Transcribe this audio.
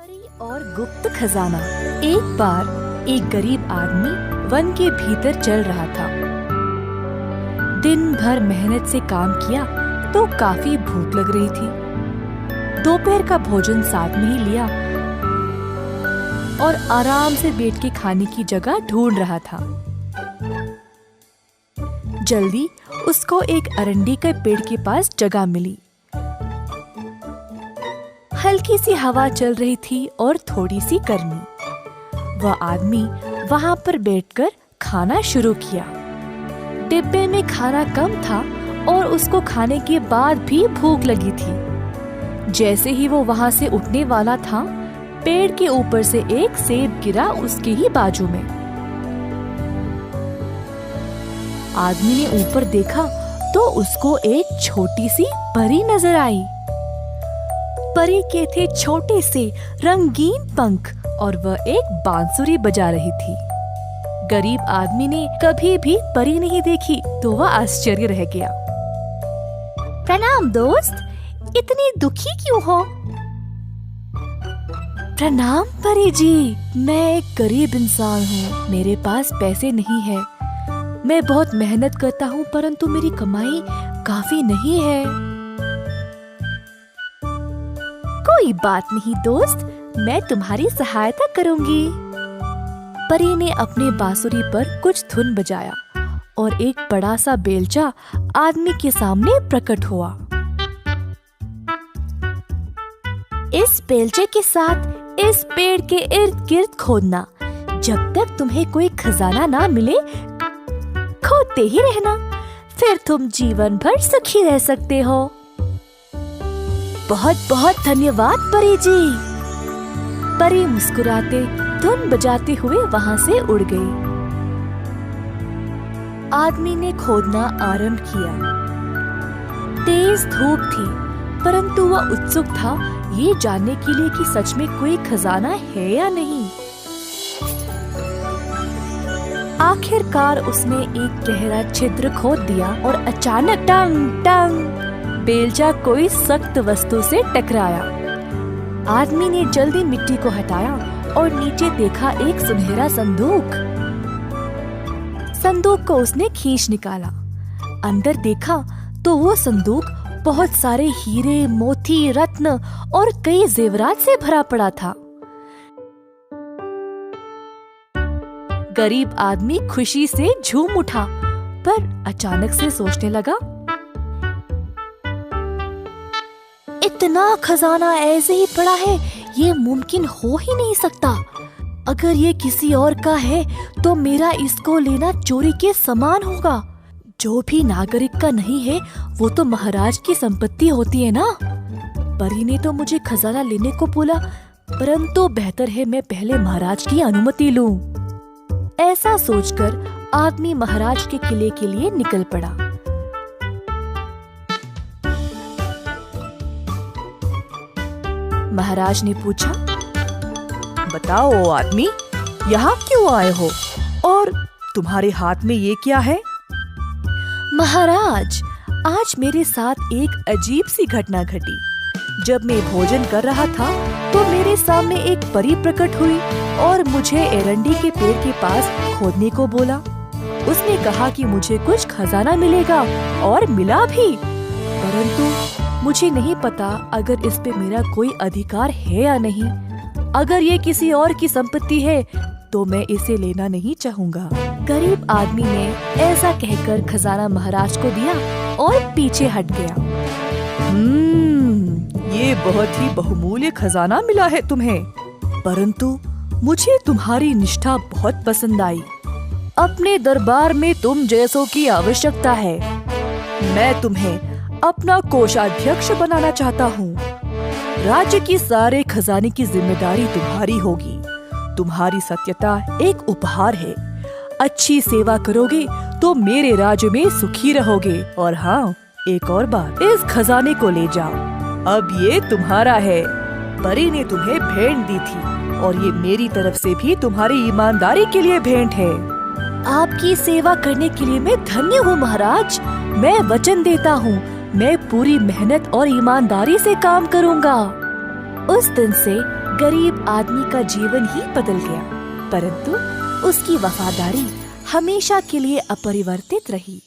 परी और गुप्त खजाना। एक बार एक गरीब आदमी वन के भीतर चल रहा था। दिन भर मेहनत से काम किया तो काफी भूख लग रही थी। दोपहर का भोजन साथ में ही लिया और आराम से बैठ के खाने की जगह ढूंढ रहा था। जल्दी उसको एक अरंडी के पेड़ के पास जगह मिली। हल्की सी हवा चल रही थी और थोड़ी सी गर्मी। वह आदमी वहां पर बैठकर खाना शुरू किया। डिब्बे में खाना कम था और उसको खाने के बाद भी भूख लगी थी। जैसे ही वो वहां से उठने वाला था, पेड़ के ऊपर से एक सेब गिरा उसके ही बाजू में। आदमी ने ऊपर देखा तो उसको एक छोटी सी परी नजर आई। परी के थे छोटे से रंगीन पंख और वह एक बांसुरी बजा रही थी। गरीब आदमी ने कभी भी परी नहीं देखी तो वह आश्चर्य रह गया। प्रणाम दोस्त, इतनी दुखी क्यों हो? प्रणाम परी जी, मैं एक गरीब इंसान हूँ। मेरे पास पैसे नहीं है। मैं बहुत मेहनत करता हूँ परंतु मेरी कमाई काफी नहीं है। कोई बात नहीं दोस्त, मैं तुम्हारी सहायता करूंगी। परी ने अपने बांसुरी पर कुछ धुन बजाया और एक बड़ा सा बेलचा आदमी के सामने प्रकट हुआ। इस बेलचे के साथ इस पेड़ के इर्द गिर्द खोदना। जब तक तुम्हें कोई खजाना ना मिले, खोदते ही रहना। फिर तुम जीवन भर सुखी रह सकते हो। बहुत बहुत धन्यवाद परी जी। परी मुस्कुराते धुन बजाते हुए वहां से उड़ गई। आदमी ने खोदना आरंभ किया। तेज धूप थी परंतु वह उत्सुक था ये जानने के लिए कि सच में कोई खजाना है या नहीं। आखिरकार उसने एक गहरा छिद्र खोद दिया और अचानक टंग टंग बेलचा कोई सख्त वस्तु से टकराया। आदमी ने जल्दी मिट्टी को हटाया और नीचे देखा एक सुनहरा संदूक। संदूक को उसने खींच निकाला। अंदर देखा तो वो संदूक बहुत सारे हीरे, मोती, रत्न और कई जेवरात से भरा पड़ा था। गरीब आदमी खुशी से झूम उठा पर अचानक से सोचने लगा, इतना खजाना ऐसे ही पड़ा है, ये मुमकिन हो ही नहीं सकता। अगर ये किसी और का है तो मेरा इसको लेना चोरी के समान होगा। जो भी नागरिक का नहीं है वो तो महाराज की संपत्ति होती है ना। परी ने तो मुझे खजाना लेने को बोला परंतु बेहतर है मैं पहले महाराज की अनुमति लूं। ऐसा सोचकर आदमी महाराज के किले के लिए निकल पड़ा। महाराज ने पूछा, बताओ आदमी, यहाँ क्यों आए हो और तुम्हारे हाथ में ये क्या है? महाराज, आज मेरे साथ एक अजीब सी घटना घटी। जब मैं भोजन कर रहा था तो मेरे सामने एक परी प्रकट हुई और मुझे एरंडी के पेड़ के पास खोदने को बोला। उसने कहा कि मुझे कुछ खजाना मिलेगा और मिला भी, परंतु मुझे नहीं पता अगर इस पे मेरा कोई अधिकार है या नहीं। अगर ये किसी और की संपत्ति है तो मैं इसे लेना नहीं चाहूँगा। गरीब आदमी ने ऐसा कहकर खजाना महाराज को दिया और पीछे हट गया। ये बहुत ही बहुमूल्य खजाना मिला है तुम्हें, परंतु मुझे तुम्हारी निष्ठा बहुत पसंद आई। अपने दरबार में तुम जैसों की आवश्यकता है। मैं तुम्हें अपना कोषाध्यक्ष बनाना चाहता हूँ। राज्य की सारे खजाने की जिम्मेदारी तुम्हारी होगी। तुम्हारी सत्यता एक उपहार है। अच्छी सेवा करोगे तो मेरे राज्य में सुखी रहोगे। और हाँ, एक और बात, इस खजाने को ले जाओ, अब ये तुम्हारा है। परी ने तुम्हें भेंट दी थी और ये मेरी तरफ से भी तुम्हारी ईमानदारी के लिए भेंट है। आपकी सेवा करने के लिए मैं धन्य हूँ महाराज। मैं वचन देता हूँ, मैं पूरी मेहनत और ईमानदारी से काम करूँगा। उस दिन से गरीब आदमी का जीवन ही बदल गया, परंतु उसकी वफादारी हमेशा के लिए अपरिवर्तित रही।